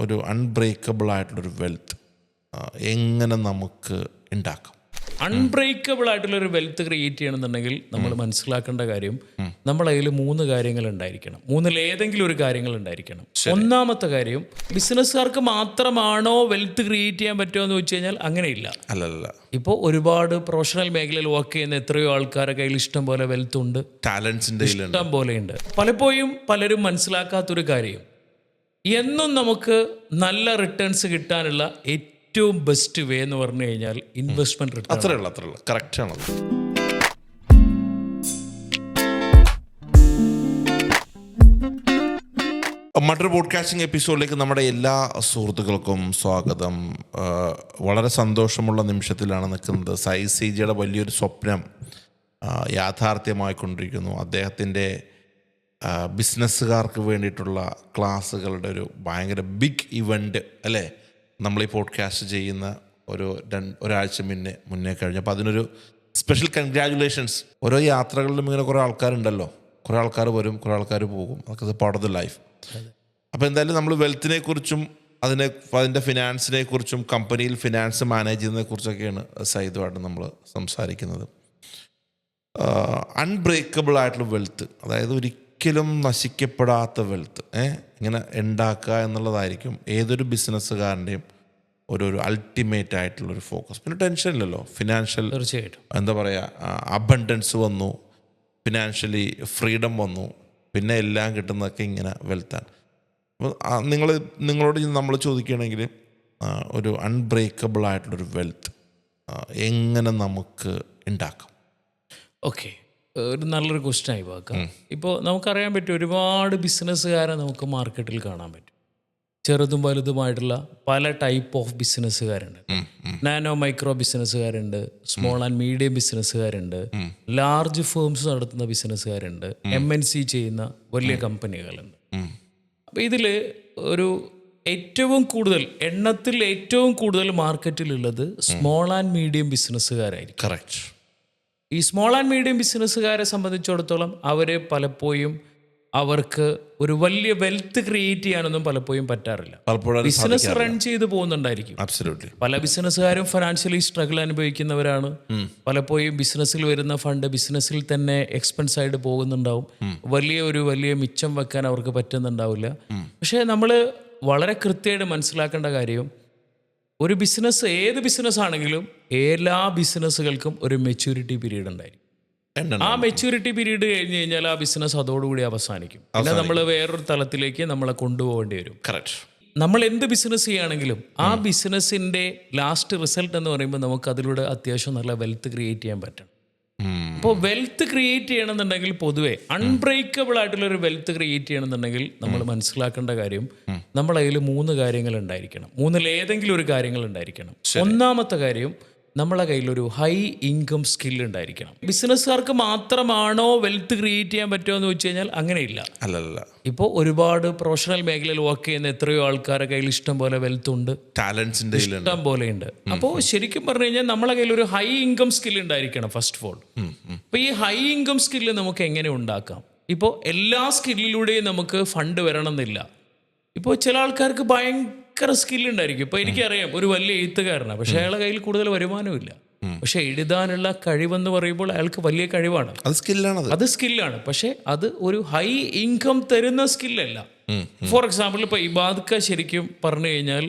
ഒരു അൺബ്രേക്കബിൾ ആയിട്ടുള്ളൊരു വെൽത്ത് എങ്ങനെ നമുക്ക് ഉണ്ടാക്കാം? അൺബ്രേക്കബിൾ ആയിട്ടുള്ളൊരു വെൽത്ത് ക്രിയേറ്റ് ചെയ്യണമെന്നുണ്ടെങ്കിൽ നമ്മൾ മനസ്സിലാക്കേണ്ട കാര്യം നമ്മളെ കയ്യിൽ 3 കാര്യങ്ങൾ ഉണ്ടായിരിക്കണം. 3-ൽ ഏതെങ്കിലും ഒരു കാര്യങ്ങൾ ഉണ്ടായിരിക്കണം. ഒന്നാമത്തെ കാര്യം, ബിസിനസ്സുകാർക്ക് മാത്രമാണോ വെൽത്ത് ക്രിയേറ്റ് ചെയ്യാൻ പറ്റുമോ എന്ന് വെച്ച് കഴിഞ്ഞാൽ അങ്ങനെയില്ല. അല്ലല്ല, ഇപ്പോൾ ഒരുപാട് പ്രൊഫഷണൽ മേഖലയിൽ വർക്ക് ചെയ്യുന്ന എത്രയോ ആൾക്കാരുടെ കയ്യിൽ ഇഷ്ടം പോലെ വെൽത്ത് ഉണ്ട്, ടാലൻസിന്റെ ഇഷ്ടം പോലെ ഉണ്ട്. പലപ്പോഴും പലരും മനസ്സിലാക്കാത്തൊരു കാര്യം, എന്നും നമുക്ക് നല്ല റിട്ടേൺസ് കിട്ടാനുള്ള ഏറ്റവും ബെസ്റ്റ് വേ എന്ന് പറഞ്ഞു കഴിഞ്ഞാൽ ഇൻവെസ്റ്റ്മെന്റ് റിട്ടേൺ. അത്രേ ഉള്ളൂ. കറക്റ്റ് ആണ്. മറ്റൊരു പോഡ്കാസ്റ്റിംഗ് എപ്പിസോഡിലേക്ക് നമ്മുടെ എല്ലാ സുഹൃത്തുക്കൾക്കും സ്വാഗതം. വളരെ സന്തോഷമുള്ള നിമിഷത്തിലാണ് നിൽക്കുന്നത്. സായി സിജിയുടെ വലിയൊരു സ്വപ്നം യാഥാർത്ഥ്യമായിക്കൊണ്ടിരിക്കുന്നു. അദ്ദേഹത്തിൻ്റെ ബിസിനസ്സുകാർക്ക് വേണ്ടിയിട്ടുള്ള ക്ലാസ്സുകളുടെ ഒരു ഭയങ്കര ബിഗ് ഇവൻ്റ് അല്ലേ നമ്മൾ ഈ പോഡ്കാസ്റ്റ് ചെയ്യുന്ന ഒരാഴ്ച മുന്നേ കഴിഞ്ഞു. അപ്പോൾ അതിനൊരു സ്പെഷ്യൽ കൺഗ്രാജുലേഷൻസ്. ഓരോ യാത്രകളിലും ഇങ്ങനെ കുറേ ആൾക്കാരുണ്ടല്ലോ, കുറേ ആൾക്കാർ വരും, കുറേ ആൾക്കാർ പോകും. അതൊക്കെ പാർട്ട് ഓഫ് ദ ലൈഫ്. അപ്പോൾ എന്തായാലും നമ്മൾ വെൽത്തിനെ കുറിച്ചും അതിൻ്റെ ഫിനാൻസിനെ കുറിച്ചും കമ്പനിയിൽ ഫിനാൻസ് മാനേജ് ചെയ്യുന്നതിനെ കുറിച്ചൊക്കെയാണ് സൈദുമായിട്ട് നമ്മൾ സംസാരിക്കുന്നത്. അൺബ്രേക്കബിൾ ആയിട്ടുള്ള വെൽത്ത്, അതായത് ഒരിക്കലും നശിക്കപ്പെടാത്ത വെൽത്ത് ഇങ്ങനെ ഉണ്ടാക്കുക എന്നുള്ളതായിരിക്കും ഏതൊരു ബിസിനസ്സുകാരൻ്റെയും ഒരു അൾട്ടിമേറ്റ് ആയിട്ടുള്ളൊരു ഫോക്കസ്. പിന്നെ ടെൻഷൻ ഇല്ലല്ലോ, ഫിനാൻഷ്യൽ തീർച്ചയായിട്ടും എന്താ പറയുക, അബണ്ടൻസ് വന്നു, ഫിനാൻഷ്യലി ഫ്രീഡം വന്നു, പിന്നെ എല്ലാം കിട്ടുന്നതൊക്കെ ഇങ്ങനെ വെൽത്താണ്. അപ്പോൾ നിങ്ങളോട് നമ്മൾ ചോദിക്കുകയാണെങ്കിൽ ഒരു അൺബ്രേക്കബിൾ ആയിട്ടുള്ളൊരു വെൽത്ത് എങ്ങനെ നമുക്ക് ഉണ്ടാക്കാം? ഓക്കെ, ഒരു നല്ലൊരു ക്വസ്റ്റ്യൻ ആയി വാക്കാം. ഇപ്പോൾ നമുക്കറിയാൻ പറ്റും, ഒരുപാട് ബിസിനസ്സുകാരെ നമുക്ക് മാർക്കറ്റിൽ കാണാൻ പറ്റും. ചെറുതും വലുതുമായിട്ടുള്ള പല ടൈപ്പ് ഓഫ് ബിസിനസ്സുകാരുണ്ട്. നാനോ മൈക്രോ ബിസിനസ്സുകാരുണ്ട്, സ്മോൾ ആൻഡ് മീഡിയം ബിസിനസ്സുകാരുണ്ട്, ലാർജ് ഫേംസ് നടത്തുന്ന ബിസിനസ്സുകാരുണ്ട്, MNC ചെയ്യുന്ന വലിയ കമ്പനികളുണ്ട്. അപ്പോൾ ഇതിൽ ഒരു ഏറ്റവും കൂടുതൽ എണ്ണത്തിൽ ഏറ്റവും കൂടുതൽ മാർക്കറ്റിലുള്ളത് സ്മോൾ ആൻഡ് മീഡിയം ബിസിനസ്സുകാരായിരിക്കും. കറക്റ്റ്. ഈ സ്മോൾ ആൻഡ് മീഡിയം ബിസിനസ്സുകാരെ സംബന്ധിച്ചിടത്തോളം അവർ പലപ്പോഴും അവർക്ക് ഒരു വലിയ വെൽത്ത് ക്രിയേറ്റ് ചെയ്യാനൊന്നും പലപ്പോഴും പറ്റാറില്ല. ബിസിനസ് റൺ ചെയ്ത് പോകുന്നുണ്ടായിരിക്കും. പല ബിസിനസ്സുകാരും ഫിനാൻഷ്യലി സ്ട്രഗിൾ അനുഭവിക്കുന്നവരാണ്. പലപ്പോഴും ബിസിനസ്സിൽ വരുന്ന ഫണ്ട് ബിസിനസ്സിൽ തന്നെ എക്സ്പെൻസ് ആയിട്ട് പോകുന്നുണ്ടാവും. വലിയ മിച്ചം വെക്കാൻ അവർക്ക് പറ്റുന്നുണ്ടാവില്ല. പക്ഷേ നമ്മൾ വളരെ കൃത്യമായിട്ട് മനസ്സിലാക്കേണ്ട കാര്യം, ഒരു ബിസിനസ്, ഏത് ബിസിനസ് ആണെങ്കിലും എല്ലാ ബിസിനസ്സുകൾക്കും ഒരു മെച്യൂരിറ്റി പീരീഡ് ഉണ്ടായിരിക്കും. ആ മെച്യൂരിറ്റി പീരീഡ് കഴിഞ്ഞ് കഴിഞ്ഞാൽ ആ ബിസിനസ് അതോടുകൂടി അവസാനിക്കും. പിന്നെ നമ്മൾ വേറൊരു തലത്തിലേക്ക് നമ്മളെ കൊണ്ടുപോകേണ്ടി വരും. കറക്റ്റ്. നമ്മൾ എന്ത് ബിസിനസ് ചെയ്യുകയാണെങ്കിലും ആ ബിസിനസ്സിൻ്റെ ലാസ്റ്റ് റിസൾട്ട് എന്ന് പറയുമ്പോൾ നമുക്ക് അതിലൂടെ അത്യാവശ്യം നല്ല വെൽത്ത് ക്രിയേറ്റ് ചെയ്യാൻ പറ്റണം. അപ്പോൾ വെൽത്ത് ക്രിയേറ്റ് ചെയ്യണമെന്നുണ്ടെങ്കിൽ പൊതുവെ അൺബ്രേക്കബിൾ ആയിട്ടുള്ളൊരു വെൽത്ത് ക്രിയേറ്റ് ചെയ്യണമെന്നുണ്ടെങ്കിൽ നമ്മൾ മനസ്സിലാക്കേണ്ട കാര്യം, നമ്മളെ കയ്യിൽ 3 കാര്യങ്ങൾ ഉണ്ടായിരിക്കണം. 3-ൽ ഏതെങ്കിലും ഒരു കാര്യങ്ങൾ ഉണ്ടായിരിക്കണം. ഒന്നാമത്തെ കാര്യം, നമ്മളെ കയ്യിലൊരു ഹൈ ഇൻകം സ്കിൽ ഉണ്ടായിരിക്കണം. ബിസിനസ്സുകാർക്ക് മാത്രമാണോ വെൽത്ത് ക്രിയേറ്റ് ചെയ്യാൻ പറ്റുമോ എന്ന് വെച്ച് കഴിഞ്ഞാൽ അങ്ങനെയില്ല. അല്ലല്ല, ഇപ്പോൾ ഒരുപാട് പ്രൊഫഷണൽ മേഖലയിൽ വർക്ക് ചെയ്യുന്ന എത്രയോ ആൾക്കാരുടെ കയ്യിൽ ഇഷ്ടം പോലെ വെൽത്ത് ഉണ്ട്, ടാലൻസിന്റെ ഇഷ്ടം പോലെ ഉണ്ട്. അപ്പോൾ ശരിക്കും പറഞ്ഞു കഴിഞ്ഞാൽ നമ്മളെ കയ്യിൽ ഒരു ഹൈ ഇൻകം സ്കിൽ ഉണ്ടായിരിക്കണം ഫസ്റ്റ് ഓഫ് ഓൾ. അപ്പോൾ ഈ ഹൈ ഇൻകം സ്കില്ല് നമുക്ക് എങ്ങനെ ഉണ്ടാക്കാം? ഇപ്പോൾ എല്ലാ സ്കില്ലിലൂടെയും നമുക്ക് ഫണ്ട് വരണം എന്നില്ല. ഇപ്പോൾ ചില ആൾക്കാർക്ക് ഭയങ്കര സ്കില്ലുണ്ടായിരിക്കും. ഇപ്പോൾ എനിക്കറിയാം, ഒരു വലിയ എഴുത്തുകാരനാണ്, പക്ഷേ അയാളുടെ കയ്യിൽ കൂടുതൽ വരുമാനമില്ല. പക്ഷെ എഴുതാനുള്ള കഴിവെന്ന് പറയുമ്പോൾ അയാൾക്ക് വലിയ കഴിവാണ്, അത് സ്കില്ലാണ്. പക്ഷെ അത് ഒരു ഹൈ ഇൻകം തരുന്ന സ്കില്ലല്ല. ഫോർ എക്സാമ്പിൾ, ഇപ്പൊ ഇബാദ്ക ശരിക്കും പറഞ്ഞു കഴിഞ്ഞാൽ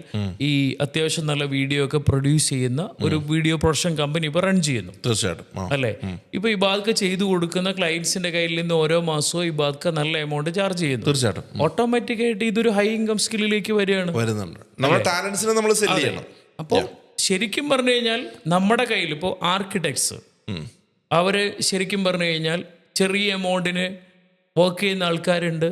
ഈ അത്യാവശ്യം നല്ല വീഡിയോ ഒക്കെ പ്രൊഡ്യൂസ് ചെയ്യുന്ന ഒരു വീഡിയോ പ്രൊഡക്ഷൻ കമ്പനി ഇപ്പൊ റൺ ചെയ്യുന്നു. തീർച്ചയായിട്ടും അല്ലെ? ഇപ്പൊ ഇബാദ്ക ചെയ്തു കൊടുക്കുന്ന ക്ലയൻസിന്റെ കയ്യിൽ നിന്ന് ഓരോ മാസവും ഇബാദ്ക നല്ല എമൗണ്ട് ചാർജ് ചെയ്യുന്നു. തീർച്ചയായിട്ടും ഓട്ടോമാറ്റിക് ആയിട്ട് ഇതൊരു ഹൈ ഇൻകം സ്കില്ലിലേക്ക് വരികയാണ്. അപ്പോൾ ശരിക്കും പറഞ്ഞു കഴിഞ്ഞാൽ നമ്മുടെ കയ്യിൽ ഇപ്പോൾ ആർക്കിടെക്ട്സ്, അവര് ശരിക്കും പറഞ്ഞു കഴിഞ്ഞാൽ ചെറിയ എമൗണ്ടിന് വർക്ക് ചെയ്യുന്ന ആൾക്കാരുണ്ട്,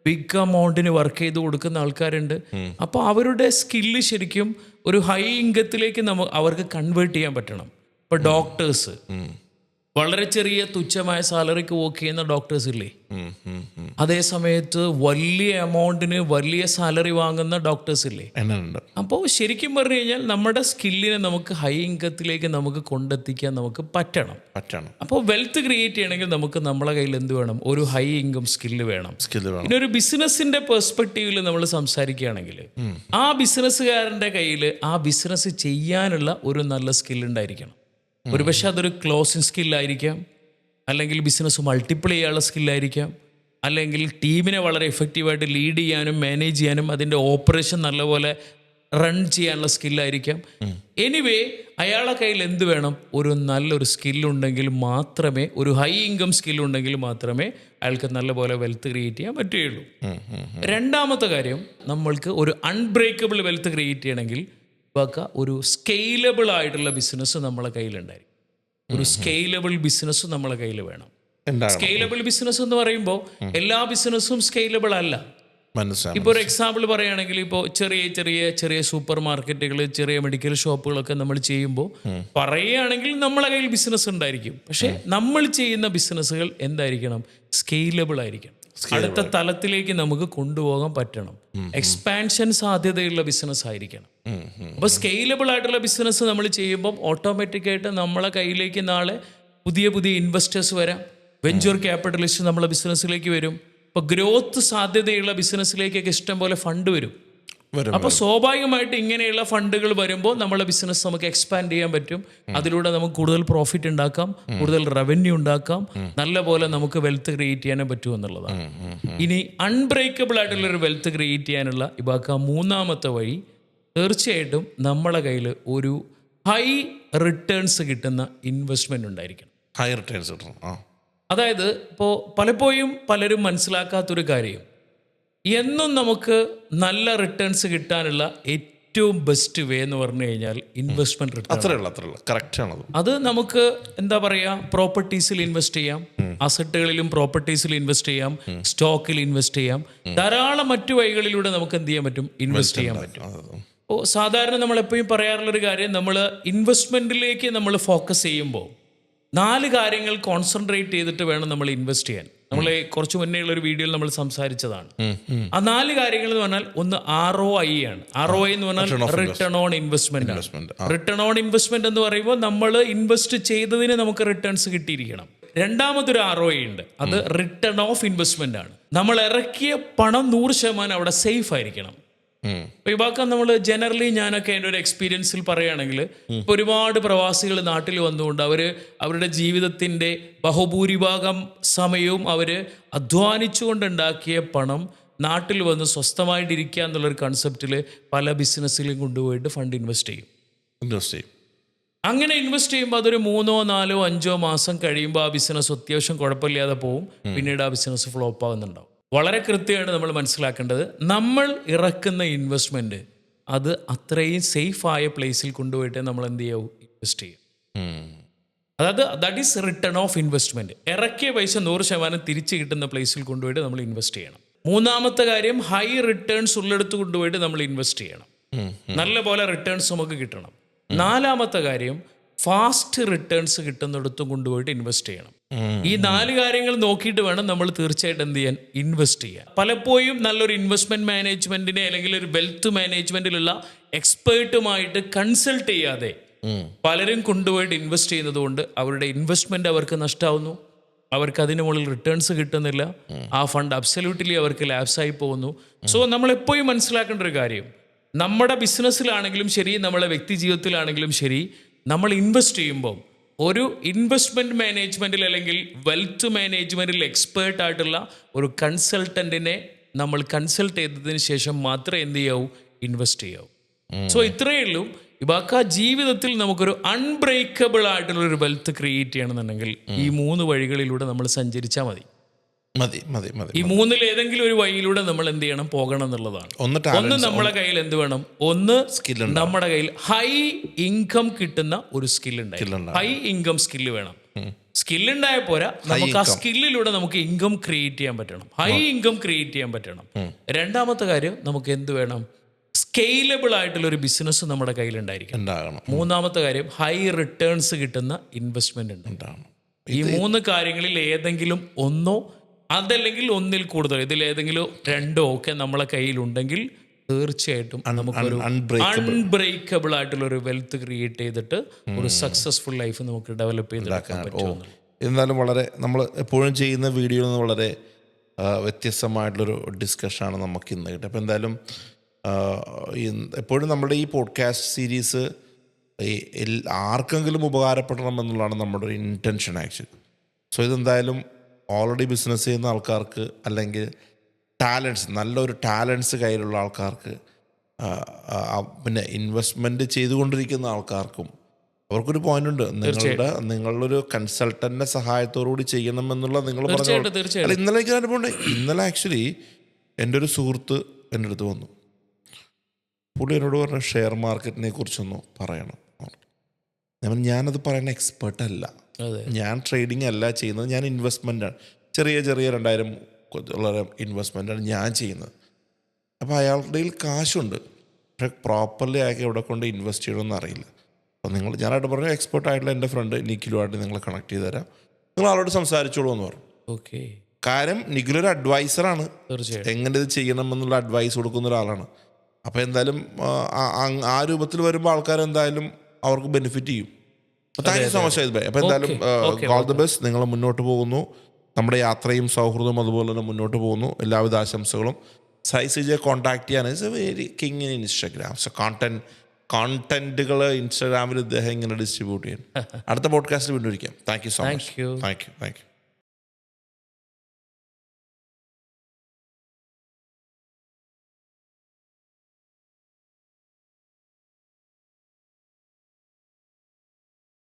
ബിഗ് എമൗണ്ടിന് വർക്ക് ചെയ്ത് കൊടുക്കുന്ന ആൾക്കാരുണ്ട്. അപ്പോൾ അവരുടെ സ്കില്ല് ശരിക്കും ഒരു ഹൈ ഇൻകത്തിലേക്ക് അവർക്ക് കൺവേർട്ട് ചെയ്യാൻ പറ്റണം. ഇപ്പോൾ ഡോക്ടേഴ്സ് വളരെ ചെറിയ തുച്ഛമായ സാലറിക്ക് വർക്ക് ചെയ്യുന്ന ഡോക്ടേഴ്സ് ഇല്ലേ? അതേ സമയത്ത് വലിയ എമൗണ്ടിന് വലിയ സാലറി വാങ്ങുന്ന ഡോക്ടേഴ്സ് ഇല്ലേ? അപ്പോൾ ശരിക്കും പറഞ്ഞു കഴിഞ്ഞാൽ നമ്മുടെ സ്കില്ലിനെ നമുക്ക് ഹൈ ഇൻകത്തിലേക്ക് നമുക്ക് കൊണ്ടെത്തിക്കാൻ നമുക്ക് പറ്റണം. അപ്പോൾ വെൽത്ത് ക്രിയേറ്റ് ചെയ്യണമെങ്കിൽ നമുക്ക് നമ്മളെ കയ്യിൽ എന്ത് വേണം? ഒരു ഹൈ ഇൻകം സ്കില്ല് വേണം. പിന്നെ ഒരു ബിസിനസിന്റെ പെർസ്പെക്റ്റീവിൽ നമ്മൾ സംസാരിക്കുകയാണെങ്കിൽ ആ ബിസിനസ്സുകാരൻ്റെ കയ്യിൽ ആ ബിസിനസ് ചെയ്യാനുള്ള ഒരു നല്ല സ്കിൽ ഉണ്ടായിരിക്കണം. ഒരുപക്ഷെ അതൊരു ക്ലോസിങ് സ്കില്ലായിരിക്കാം, അല്ലെങ്കിൽ ബിസിനസ് മൾട്ടിപ്പിൾ ചെയ്യാനുള്ള സ്കില്ലായിരിക്കാം, അല്ലെങ്കിൽ ടീമിനെ വളരെ എഫക്റ്റീവായിട്ട് ലീഡ് ചെയ്യാനും മാനേജ് ചെയ്യാനും അതിൻ്റെ ഓപ്പറേഷൻ നല്ലപോലെ റൺ ചെയ്യാനുള്ള സ്കില്ലായിരിക്കാം. എനിവേ അയാളുടെ കയ്യിൽ എന്ത് വേണം? ഒരു നല്ലൊരു സ്കില്ലുണ്ടെങ്കിൽ മാത്രമേ, ഒരു ഹൈ ഇൻകം സ്കില്ലുണ്ടെങ്കിൽ മാത്രമേ അയാൾക്ക് നല്ലപോലെ വെൽത്ത് ക്രിയേറ്റ് ചെയ്യാൻ പറ്റുകയുള്ളൂ. രണ്ടാമത്തെ കാര്യം, നമ്മൾക്ക് ഒരു അൺബ്രേക്കബിൾ വെൽത്ത് ക്രിയേറ്റ് ചെയ്യണമെങ്കിൽ ഒരു സ്കെയിലബിൾ ആയിട്ടുള്ള ബിസിനസ് നമ്മളെ കയ്യിലുണ്ടായിരിക്കും. ഒരു സ്കെയിലബിൾ ബിസിനസ് നമ്മളെ കയ്യിൽ വേണം. സ്കെയിലബിൾ ബിസിനസ് എന്ന് പറയുമ്പോൾ എല്ലാ ബിസിനസ്സും സ്കെയിലബിൾ അല്ല. ഇപ്പോൾ ഒരു എക്സാമ്പിൾ പറയുകയാണെങ്കിൽ, ഇപ്പോൾ ചെറിയ ചെറിയ ചെറിയ സൂപ്പർ മാർക്കറ്റുകൾ, ചെറിയ മെഡിക്കൽ ഷോപ്പുകളൊക്കെ നമ്മൾ ചെയ്യുമ്പോൾ പറയുകയാണെങ്കിൽ നമ്മളെ കയ്യിൽ ബിസിനസ് ഉണ്ടായിരിക്കും. പക്ഷേ നമ്മൾ ചെയ്യുന്ന ബിസിനസ്സുകൾ എന്തായിരിക്കണം? സ്കെയിലബിൾ ആയിരിക്കണം. അടുത്ത തലത്തിലേക്ക് നമുക്ക് കൊണ്ടുപോകാൻ പറ്റണം. എക്സ്പാൻഷൻ സാധ്യതയുള്ള ബിസിനസ് ആയിരിക്കണം. അപ്പോൾ സ്കെയിലബിൾ ആയിട്ടുള്ള ബിസിനസ് നമ്മൾ ചെയ്യുമ്പം ഓട്ടോമാറ്റിക്കായിട്ട് നമ്മളെ കയ്യിലേക്ക് നാളെ പുതിയ പുതിയ ഇൻവെസ്റ്റേഴ്സ് വരാം. വെഞ്ചർ ക്യാപിറ്റലിസ്റ്റ് നമ്മളെ ബിസിനസ്സിലേക്ക് വരും. ഇപ്പോൾ ഗ്രോത്ത് സാധ്യതയുള്ള ബിസിനസ്സിലേക്കൊക്കെ ഇഷ്ടം പോലെ ഫണ്ട് വരും. അപ്പോൾ സ്വാഭാവികമായിട്ട് ഇങ്ങനെയുള്ള ഫണ്ടുകൾ വരുമ്പോൾ നമ്മളെ ബിസിനസ് നമുക്ക് എക്സ്പാൻഡ് ചെയ്യാൻ പറ്റും. അതിലൂടെ നമുക്ക് കൂടുതൽ പ്രോഫിറ്റ് ഉണ്ടാക്കാം, കൂടുതൽ റവന്യൂ ഉണ്ടാക്കാം, നല്ല പോലെ നമുക്ക് വെൽത്ത് ക്രിയേറ്റ് ചെയ്യാനേ പറ്റൂ എന്നുള്ളതാണ്. ഇനി അൺബ്രേക്കബിൾ ആയിട്ടുള്ള ഒരു വെൽത്ത് ക്രിയേറ്റ് ചെയ്യാനുള്ള ഇബാക്ക മൂന്നാമത്തെ വഴി, തീർച്ചയായിട്ടും നമ്മളെ കയ്യിൽ ഒരു ഹൈ റിട്ടേൺസ് കിട്ടുന്ന ഇൻവെസ്റ്റ്മെന്റ് ഉണ്ടായിരിക്കണം. ഹൈ റിട്ടേൺസ് കിട്ടണം. അതായത് ഇപ്പോൾ പലപ്പോഴും പലരും മനസ്സിലാക്കാത്തൊരു കാര്യം, എന്നും നമുക്ക് നല്ല റിട്ടേൺസ് കിട്ടാനുള്ള ഏറ്റവും ബെസ്റ്റ് വേ എന്ന് പറഞ്ഞു കഴിഞ്ഞാൽ ഇൻവെസ്റ്റ്മെന്റ് റിട്ടേൺ. അത് നമുക്ക് എന്താ പറയുക, പ്രോപ്പർട്ടീസിൽ ഇൻവെസ്റ്റ് ചെയ്യാം, അസറ്റുകളിലും പ്രോപ്പർട്ടീസിൽ ഇൻവെസ്റ്റ് ചെയ്യാം, സ്റ്റോക്കിൽ ഇൻവെസ്റ്റ് ചെയ്യാം, ധാരാളം മറ്റു വഴികളിലൂടെ നമുക്ക് എന്ത് ചെയ്യാൻ പറ്റും? ഇൻവെസ്റ്റ് ചെയ്യാൻ പറ്റും. അപ്പോൾ സാധാരണ നമ്മൾ എപ്പോഴും പറയാറുള്ളൊരു കാര്യം, നമ്മൾ ഇൻവെസ്റ്റ്മെന്റിലേക്ക് നമ്മൾ ഫോക്കസ് ചെയ്യുമ്പോൾ 4 കാര്യങ്ങൾ കോൺസെൻട്രേറ്റ് ചെയ്തിട്ട് വേണം നമ്മൾ ഇൻവെസ്റ്റ് ചെയ്യാൻ. നമ്മൾ കുറച്ച് മുന്നേ ഉള്ള ഒരു വീഡിയോയിൽ നമ്മൾ സംസാരിച്ചതാണ്. ആ 4 കാര്യങ്ങൾ എന്ന് പറഞ്ഞാൽ, ഒന്ന് ROI ആണ്. ROI എന്ന് പറഞ്ഞാൽ റിട്ടേൺ ഓൺ ഇൻവെസ്റ്റ്മെന്റ് ആണ്. റിട്ടേൺ ഓൺ ഇൻവെസ്റ്റ്മെന്റ് എന്ന് പറയുമ്പോൾ നമ്മൾ ഇൻവെസ്റ്റ് ചെയ്തതിന് നമുക്ക് റിട്ടേൺസ് കിട്ടിയിരിക്കണം. രണ്ടാമതൊരു ROI ഉണ്ട്, അത് റിട്ടേൺ ഓഫ് ഇൻവെസ്റ്റ്മെന്റ് ആണ്. നമ്മൾ ഇറക്കിയ പണം 100% അവിടെ സേഫ് ആയിരിക്കണം. അപ്പൊ ഈ വാക്ക് നമ്മൾ ജനറലി, ഞാനൊക്കെ എൻ്റെ ഒരു എക്സ്പീരിയൻസിൽ പറയുകയാണെങ്കിൽ, ഇപ്പൊ ഒരുപാട് പ്രവാസികൾ നാട്ടിൽ വന്നുകൊണ്ട് അവരുടെ ജീവിതത്തിന്റെ ബഹുഭൂരിഭാഗം സമയവും അവര് അധ്വാനിച്ചുകൊണ്ടുണ്ടാക്കിയ പണം നാട്ടിൽ വന്ന് സ്വസ്ഥമായിട്ടിരിക്കുക എന്നുള്ളൊരു കൺസെപ്റ്റിൽ പല ബിസിനസ്സിലും കൊണ്ടുപോയിട്ട് ഫണ്ട് ഇൻവെസ്റ്റ് ചെയ്യും. അങ്ങനെ ഇൻവെസ്റ്റ് ചെയ്യുമ്പോൾ അതൊരു 3, 4, 5 മാസം കഴിയുമ്പോൾ ആ ബിസിനസ് അത്യാവശ്യം കുഴപ്പമില്ലാതെ പോവും. പിന്നീട് ആ ബിസിനസ് ഫ്ലോപ്പ് ആകുന്നുണ്ടാവും. വളരെ കൃത്യമായിട്ട് നമ്മൾ മനസ്സിലാക്കേണ്ടത്, നമ്മൾ ഇറക്കുന്ന ഇൻവെസ്റ്റ്മെന്റ് അത് അത്രയും സേഫ് ആയ പ്ലേസിൽ കൊണ്ടുപോയിട്ട് നമ്മൾ എന്ത് ചെയ്യും? ഇൻവെസ്റ്റ് ചെയ്യും. അതായത് that is written of investment. ഇറക്കിയ പൈസ 100% തിരിച്ചു കിട്ടുന്ന പ്ലേസിൽ കൊണ്ടുപോയിട്ട് നമ്മൾ ഇൻവെസ്റ്റ് ചെയ്യണം. മൂന്നാമത്തെ കാര്യം, ഹൈ റിട്ടേൺസ് ഉള്ളിടത്ത് കൊണ്ടുപോയിട്ട് നമ്മൾ ഇൻവെസ്റ്റ് ചെയ്യണം. നല്ല പോലെ റിട്ടേൺസ് നമുക്ക് കിട്ടണം. നാലാമത്തെ കാര്യം, ഫാസ്റ്റ് റിട്ടേൺസ് കിട്ടുന്നിടത്തും കൊണ്ടുപോയിട്ട് ഇൻവെസ്റ്റ് ചെയ്യണം. ഈ 4 കാര്യങ്ങൾ നോക്കിയിട്ട് വേണം നമ്മൾ തീർച്ചയായിട്ടും എന്ത് ചെയ്യാൻ? ഇൻവെസ്റ്റ് ചെയ്യാൻ. പലപ്പോഴും നല്ലൊരു ഇൻവെസ്റ്റ്മെന്റ് മാനേജ്മെന്റിനെ അല്ലെങ്കിൽ ഒരു വെൽത്ത് മാനേജ്മെന്റിലുള്ള എക്സ്പേർട്ടുമായിട്ട് കൺസൾട്ട് ചെയ്യാതെ പലരും കൊണ്ടുപോയിട്ട് ഇൻവെസ്റ്റ് ചെയ്യുന്നത് കൊണ്ട് അവരുടെ ഇൻവെസ്റ്റ്മെന്റ് അവർക്ക് നഷ്ടമാവുന്നു, അവർക്ക് അതിന് മുകളിൽ റിട്ടേൺസ് കിട്ടുന്നില്ല, ആ ഫണ്ട് അബ്സല്യൂട്ട്ലി അവർക്ക് ലാപ്സായി പോകുന്നു. സോ നമ്മൾ എപ്പോഴും മനസ്സിലാക്കേണ്ട ഒരു കാര്യം, നമ്മുടെ ബിസിനസ്സിലാണെങ്കിലും ശരി, നമ്മുടെ വ്യക്തി ജീവിതത്തിലാണെങ്കിലും ശരി, നമ്മൾ ഇൻവെസ്റ്റ് ചെയ്യുമ്പോൾ ഒരു ഇൻവെസ്റ്റ്മെന്റ് മാനേജ്മെന്റിൽ അല്ലെങ്കിൽ വെൽത്ത് മാനേജ്മെന്റിൽ എക്സ്പേർട്ട് ആയിട്ടുള്ള ഒരു കൺസൾട്ടന്റിനെ നമ്മൾ കൺസൾട്ട് ചെയ്തതിന് ശേഷം മാത്രമേ എന്ത് ചെയ്യാവൂ? ഇൻവെസ്റ്റ് ചെയ്യാവൂ. സോ ഇത്രയേ ഉള്ളൂ. ഇബാക്ക ജീവിതത്തിൽ നമുക്കൊരു അൺബ്രേക്കബിൾ ആയിട്ടുള്ള ഒരു വെൽത്ത് ക്രിയേറ്റ് ചെയ്യണമെന്നുണ്ടെങ്കിൽ ഈ 3 വഴികളിലൂടെ നമ്മൾ സഞ്ചരിച്ചാൽ മതി. ഈ 3-ൽ ഏതെങ്കിലും ഒരു വഴിയിലൂടെ നമ്മൾ എന്ത് ചെയ്യണം? പോകണം എന്നുള്ളതാണ്. ഒന്ന് നമ്മളെ കയ്യിൽ എന്ത് വേണം? ഒന്ന് നമ്മുടെ കയ്യിൽ ഹൈ ഇൻകം കിട്ടുന്ന ഒരു സ്കിൽ ഉണ്ടായി. ഹൈ ഇൻകം സ്കില്ല് വേണം. സ്കില്ലുണ്ടായ പോരാ, നമുക്ക് ആ സ്കില്ലിലൂടെ നമുക്ക് ഇൻകം ക്രിയേറ്റ് ചെയ്യാൻ പറ്റണം. ഹൈ ഇൻകം ക്രിയേറ്റ് ചെയ്യാൻ പറ്റണം. രണ്ടാമത്തെ കാര്യം, നമുക്ക് എന്ത് വേണം? സ്കെയിലബിൾ ആയിട്ടുള്ള ഒരു ബിസിനസ് നമ്മുടെ കയ്യിൽ ഉണ്ടായിരിക്കും. മൂന്നാമത്തെ കാര്യം, ഹൈ റിട്ടേൺസ് കിട്ടുന്ന ഇൻവെസ്റ്റ്മെന്റ് ഉണ്ടാവണം. ഈ 3 കാര്യങ്ങളിൽ ഏതെങ്കിലും ഒന്നോ അതല്ലെങ്കിൽ ഒന്നിൽ കൂടുതൽ ഇതിലേതെങ്കിലും രണ്ടോ ഒക്കെ നമ്മളെ കയ്യിലുണ്ടെങ്കിൽ തീർച്ചയായിട്ടും നമുക്കൊരു അൺബ്രേക്കബിൾ ആയിട്ടുള്ള ഒരു വെൽത്ത് ക്രിയേറ്റ് ചെയ്തിട്ട് ഒരു സക്സസ്ഫുൾ ലൈഫ് നമുക്ക് ഡെവലപ്പ് ചെയ്തെടുക്കാൻ പറ്റും. എന്നാലും വളരെ നമ്മൾ എപ്പോഴും ചെയ്യുന്ന വീഡിയോയിൽ നിന്ന് വളരെ വ്യത്യസ്തമായിട്ടുള്ളൊരു ഡിസ്കഷനാണ് നമുക്ക് ഇന്ന് കിട്ടുക. അപ്പോൾ എന്തായാലും എപ്പോഴും നമ്മുടെ ഈ പോഡ്കാസ്റ്റ് സീരീസ് ആർക്കെങ്കിലും ഉപകാരപ്പെടണം എന്നുള്ളതാണ് നമ്മുടെ ഒരു ഇൻറ്റൻഷൻ ആക്ച്വലി. സോ ഇതെന്തായാലും ഓൾറെഡി ബിസിനസ് ചെയ്യുന്ന ആൾക്കാർക്ക് അല്ലെങ്കിൽ നല്ലൊരു ടാലൻസ് കയ്യിലുള്ള ആൾക്കാർക്ക്, പിന്നെ ഇൻവെസ്റ്റ്മെൻറ്റ് ചെയ്തുകൊണ്ടിരിക്കുന്ന ആൾക്കാർക്കും അവർക്കൊരു പോയിന്റ് ഉണ്ട്. നിങ്ങളൊരു കൺസൾട്ടന്റിന്റെ സഹായത്തോടുകൂടി ചെയ്യണം എന്നുള്ള നിങ്ങൾ പറഞ്ഞു. ഇന്നലെ എനിക്ക് അനുഭവമുണ്ട്. ഇന്നലെ ആക്ച്വലി എൻ്റെ ഒരു സുഹൃത്ത് എൻ്റെ അടുത്ത് വന്നു. പുള്ളി എന്നോട് പറഞ്ഞ ഷെയർ മാർക്കറ്റിനെ കുറിച്ചൊന്ന് പറയണം. ഞാനത് പറയുന്ന എക്സ്പെർട്ട് അല്ല, ഞാൻ ട്രേഡിങ് അല്ല ചെയ്യുന്നത്, ഞാൻ ഇൻവെസ്റ്റ്മെൻറ്റാണ്, ചെറിയ 2000 ഉള്ള ഇൻവെസ്റ്റ്മെൻറ്റാണ് ഞാൻ ചെയ്യുന്നത്. അപ്പോൾ അയാളുടെ കാശുണ്ട്, പക്ഷെ പ്രോപ്പർലി അയാൾക്ക് എവിടെ കൊണ്ട് ഇൻവെസ്റ്റ് ചെയ്യണമെന്ന് അറിയില്ല. അപ്പോൾ ഞാനായിട്ട് പറഞ്ഞു എക്സ്പെർട്ട് ആയിട്ടുള്ള എൻ്റെ ഫ്രണ്ട് നിഖിലുമായിട്ട് നിങ്ങളെ കണക്ട് ചെയ്ത് തരാം, നിങ്ങൾ ആളോട് സംസാരിച്ചോളൂ എന്ന് പറഞ്ഞു. ഓക്കെ. കാര്യം നിഖിലൊരു അഡ്വൈസറാണ്, എങ്ങനെ ഇത് ചെയ്യണം എന്നുള്ള അഡ്വൈസ് കൊടുക്കുന്ന ഒരാളാണ്. അപ്പോൾ എന്തായാലും ആ രൂപത്തിൽ വരുമ്പോൾ ആൾക്കാർ എന്തായാലും അവർക്ക് ബെനിഫിറ്റ് ചെയ്യും. Thank you so much Shahid bhai. അപ്പോൾ എന്തായാലും ഓൾ ദി ബെസ്റ്റ്. നിങ്ങൾ മുന്നോട്ട് പോകുന്നു, നമ്മുടെ യാത്രയും സൗഹൃദവും അതുപോലെ തന്നെ മുന്നോട്ട് പോകുന്നു. എല്ലാവിധ ആശംസകളും. സൈസിജെ കോൺടാക്ട് ചെയ്യാൻ is a very king in Instagram. So കോണ്ടന്റുകൾ ഇൻസ്റ്റാഗ്രാമിൽ ഇദ്ദേഹം ഇങ്ങനെ ഡിസ്ട്രിബ്യൂട്ട് ചെയ്യും. അടുത്ത പോഡ്കാസ്റ്റിൽ വീണ്ടും ഇരിക്കാം. Thank you so much. Thank U.